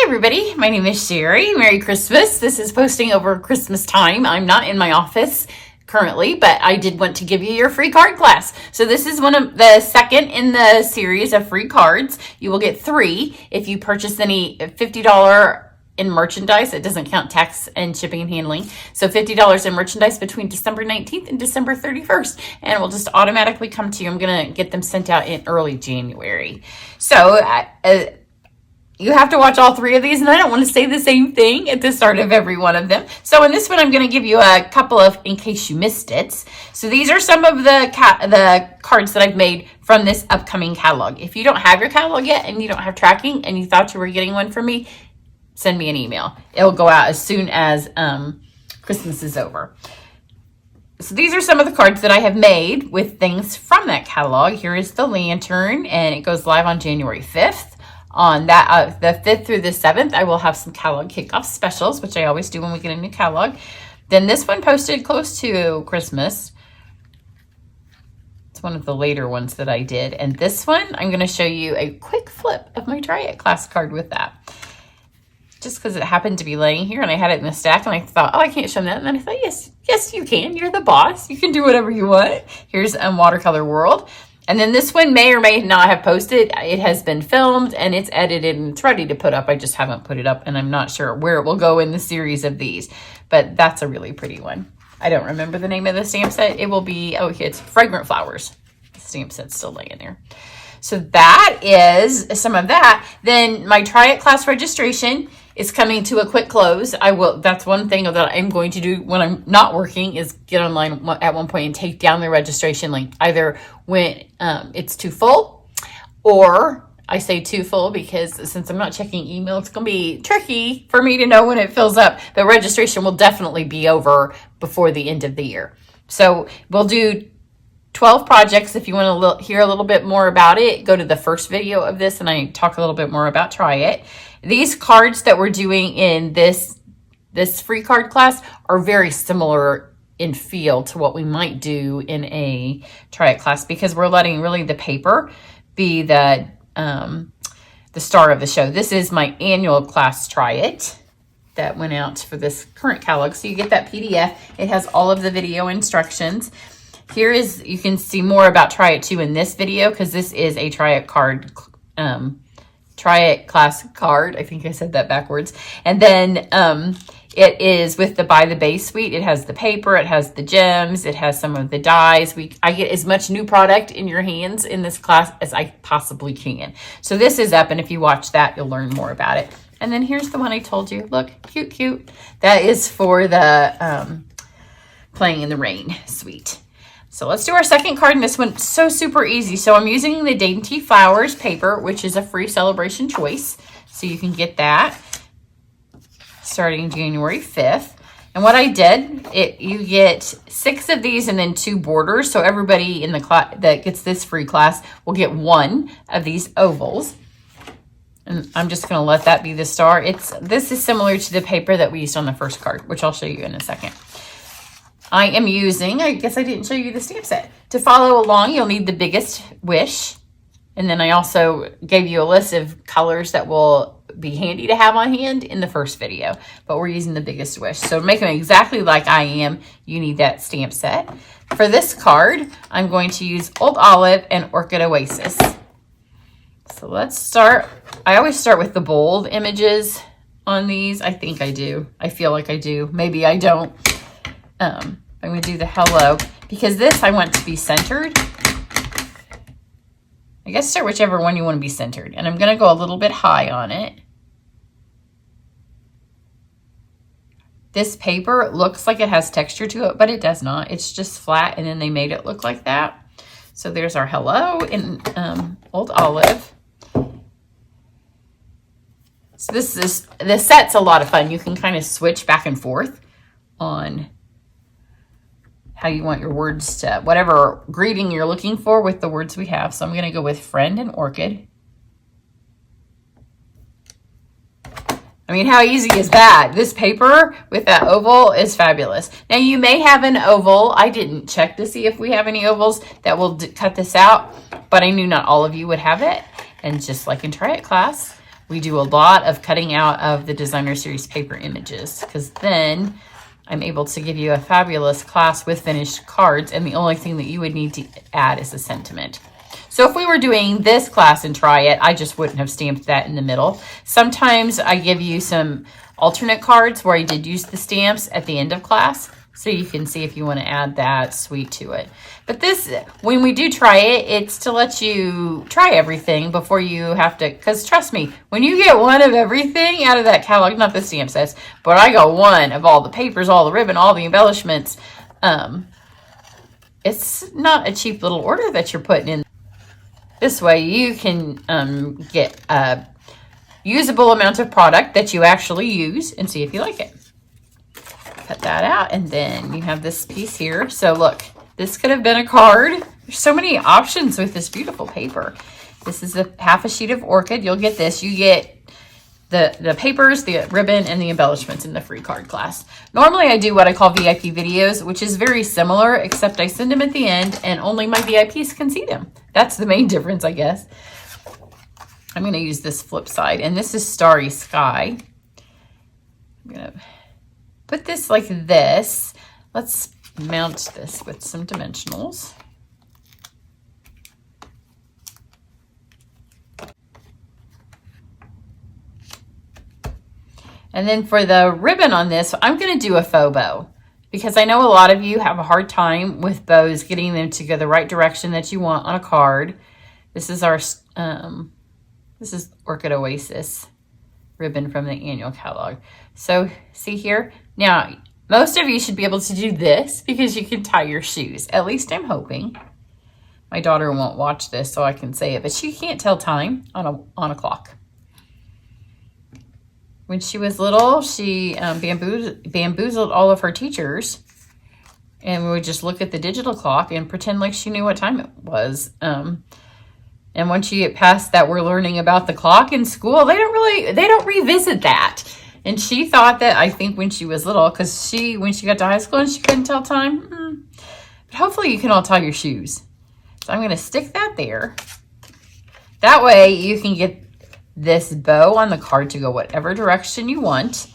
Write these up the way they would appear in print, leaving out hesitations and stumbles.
everybody, my name is Sherry. Merry Christmas. This is posting over Christmas time. I'm not in my office currently, but I did want to give you your free card class. So this is one of the second in the series of free cards. You will get 3 if you purchase any $50 in merchandise. It doesn't count tax and shipping and handling. So $50 in merchandise between December 19th and December 31st. And it will just automatically come to you. I'm going to get them sent out in early January. So you have to watch all 3 of these, and I don't want to say the same thing at the start of every one of them. So in this one, I'm going to give you a couple of, in case you missed it. So these are some of the cards that I've made from this upcoming catalog. If you don't have your catalog yet and you don't have tracking and you thought you were getting one from me, send me an email. It'll go out as soon as Christmas is over. So these are some of the cards that I have made with things from that catalog. Here is the lantern, and it goes live on January 5th. On that, the 5th through the 7th, I will have some catalog kickoff specials, which I always do when we get a new catalog. Then this one posted close to Christmas. It's one of the later ones that I did. And this one, I'm going to show you a quick flip of my Try It class card with that. Just because it happened to be laying here and I had it in the stack and I thought, oh, I can't show them that. And then I thought, yes, you can. You're the boss. You can do whatever you want. Here's Watercolor World. And then this one may or may not have posted. It has been filmed and it's edited and it's ready to put up. I just haven't put it up and I'm not sure where it will go in the series of these. But that's a really pretty one. I don't remember the name of the stamp set. It will be, oh, it's Fragrant Flowers. The stamp set's still laying there. So that is some of that. Then my Try It class registration is coming to a quick close. That's one thing that I'm going to do when I'm not working is get online at one point and take down the registration link, either when it's too full, or I say too full because since I'm not checking email, it's going to be tricky for me to know when it fills up. But registration will definitely be over before the end of the year. So we'll do 12 projects. If you want to hear a little bit more about it, go to the first video of this and I talk a little bit more about Try It. These cards that we're doing in this free card class are very similar in feel to what we might do in a Try It class because we're letting really the paper be the star of the show. This is my annual class Try It that went out for this current catalog. So you get that PDF. It has all of the video instructions. Here is, you can see more about Try It too in this video because this is a Try It card, Try It class card. I think I said that backwards. And then it is with the Buy the Base suite. It has the paper, it has the gems, it has some of the dies. I get as much new product in your hands in this class as I possibly can. So this is up, and if you watch that, you'll learn more about it. And then here's the one I told you. Look, cute, cute. That is for the Playing in the Rain suite. So let's do our second card, and this one's so super easy. So I'm using the Dainty Flowers paper, which is a free celebration choice. So you can get that starting January 5th. And what I did, you get 6 of these and then 2 borders. So everybody in the class that gets this free class will get 1 of these ovals. And I'm just going to let that be the star. This is similar to the paper that we used on the first card, which I'll show you in a second. I am using, I guess I didn't show you the stamp set. To follow along, you'll need the Biggest Wish. And then I also gave you a list of colors that will be handy to have on hand in the first video. But we're using the Biggest Wish. So to make them exactly like I am, you need that stamp set. For this card, I'm going to use Old Olive and Orchid Oasis. So let's start. I always start with the bold images on these. I think I do. I feel like I do. Maybe I don't. I'm going to do the hello because this I want to be centered. I guess start whichever one you want to be centered. And I'm going to go a little bit high on it. This paper looks like it has texture to it, but it does not. It's just flat, and then they made it look like that. So there's our hello in Old Olive. So this set's a lot of fun. You can kind of switch back and forth on how you want your words to, whatever greeting you're looking for with the words we have. So I'm going to go with Friend and Orchid. I mean, how easy is that? This paper with that oval is fabulous. Now, you may have an oval. I didn't check to see if we have any ovals that will cut this out, but I knew not all of you would have it. And just like in Try It class, we do a lot of cutting out of the designer series paper images, because then I'm able to give you a fabulous class with finished cards, and the only thing that you would need to add is a sentiment. So if we were doing this class and try it, I just wouldn't have stamped that in the middle. Sometimes I give you some alternate cards where I did use the stamps at the end of class, so you can see if you want to add that sweet to it. But this, when we do try it, it's to let you try everything before you have to, because trust me, when you get one of everything out of that catalog, not the stamp sets, but I got one of all the papers, all the ribbon, all the embellishments, it's not a cheap little order that you're putting in. This way you can get a usable amount of product that you actually use and see if you like it. Cut that out, and then you have this piece here. So look, this could have been a card. There's so many options with this beautiful paper. This is a half a sheet of orchid. You'll get this. You get the papers, the ribbon, and the embellishments in the free card class. Normally I do what I call VIP videos, which is very similar, except I send them at the end and only my VIPs can see them. That's the main difference, I guess. I'm going to use this flip side, and this is Starry Sky. I'm going to put this like this. Let's mount this with some dimensionals. And then for the ribbon on this, I'm going to do a faux bow, because I know a lot of you have a hard time with bows, getting them to go the right direction that you want on a card. This is our, this is Orchid Oasis ribbon from the annual catalog. So see here, now most of you should be able to do this because you can tie your shoes. At least I'm hoping. My daughter won't watch this, so I can say it, but she can't tell time on a clock. When she was little, she bamboozled all of her teachers, and we would just look at the digital clock and pretend like she knew what time it was. And once you get past that, we're learning about the clock in school, they don't revisit that. And she thought that, I think when she was little, because when she got to high school and she couldn't tell time. But hopefully you can all tie your shoes. So I'm going to stick that there. That way you can get this bow on the card to go whatever direction you want,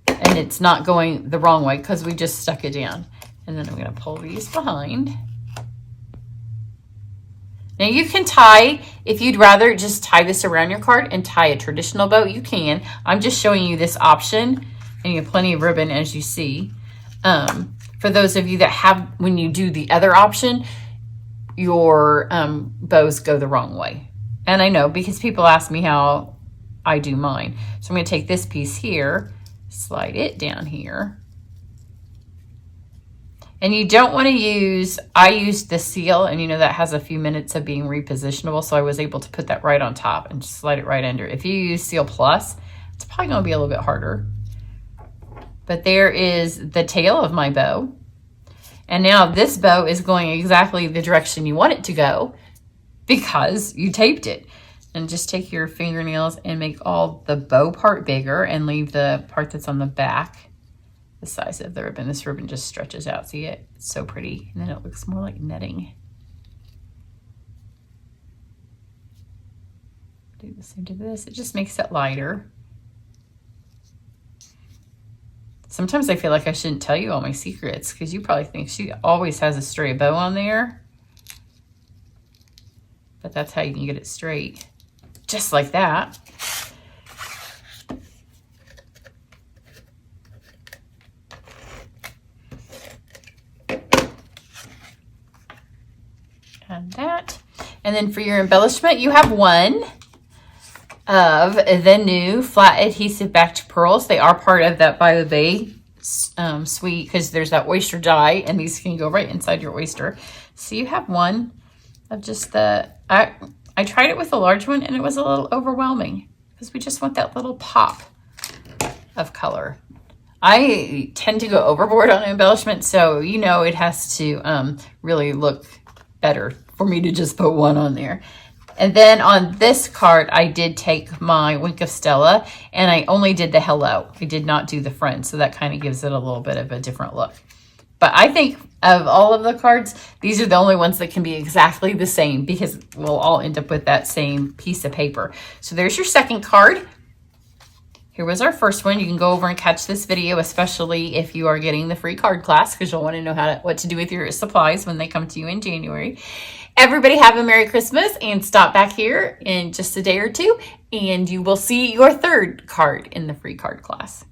and it's not going the wrong way because we just stuck it down. And then I'm going to pull these behind. Now you can tie, if you'd rather just tie this around your card and tie a traditional bow, you can. I'm just showing you this option, and you have plenty of ribbon, as you see. For those of you that have, when you do the other option, your bows go the wrong way. And I know, because people ask me how I do mine. So I'm going to take this piece here, slide it down here. And you don't want to use, I used the seal, and you know that has a few minutes of being repositionable, so I was able to put that right on top and just slide it right under. If you use Seal Plus, it's probably going to be a little bit harder. But there is the tail of my bow. And now this bow is going exactly the direction you want it to go, because you taped it. And just take your fingernails and make all the bow part bigger and leave the part that's on the back the size of the ribbon. This ribbon just stretches out. See it? It's so pretty. And then it looks more like netting. Do the same to this. It just makes it lighter. Sometimes I feel like I shouldn't tell you all my secrets, because you probably think she always has a straight bow on there. But that's how you can get it straight. Just like that. And that. And then for your embellishment, you have one of the new flat adhesive backed pearls. They are part of that By the Bay suite, because there's that oyster dye, and these can go right inside your oyster. So you have one of just the, I tried it with a large one, and it was a little overwhelming because we just want that little pop of color. I tend to go overboard on embellishment, so you know it has to really look better for me to just put one on there. And then on this card, I did take my Wink of Stella, and I only did the hello. I did not do the friend, so that kind of gives it a little bit of a different look. But I think of all of the cards, these are the only ones that can be exactly the same because we'll all end up with that same piece of paper. So there's your second card. Here was our first one. You can go over and catch this video, especially if you are getting the free card class, because you'll want to know what to do with your supplies when they come to you in January. Everybody have a Merry Christmas, and stop back here in just a day or two, and you will see your third card in the free card class.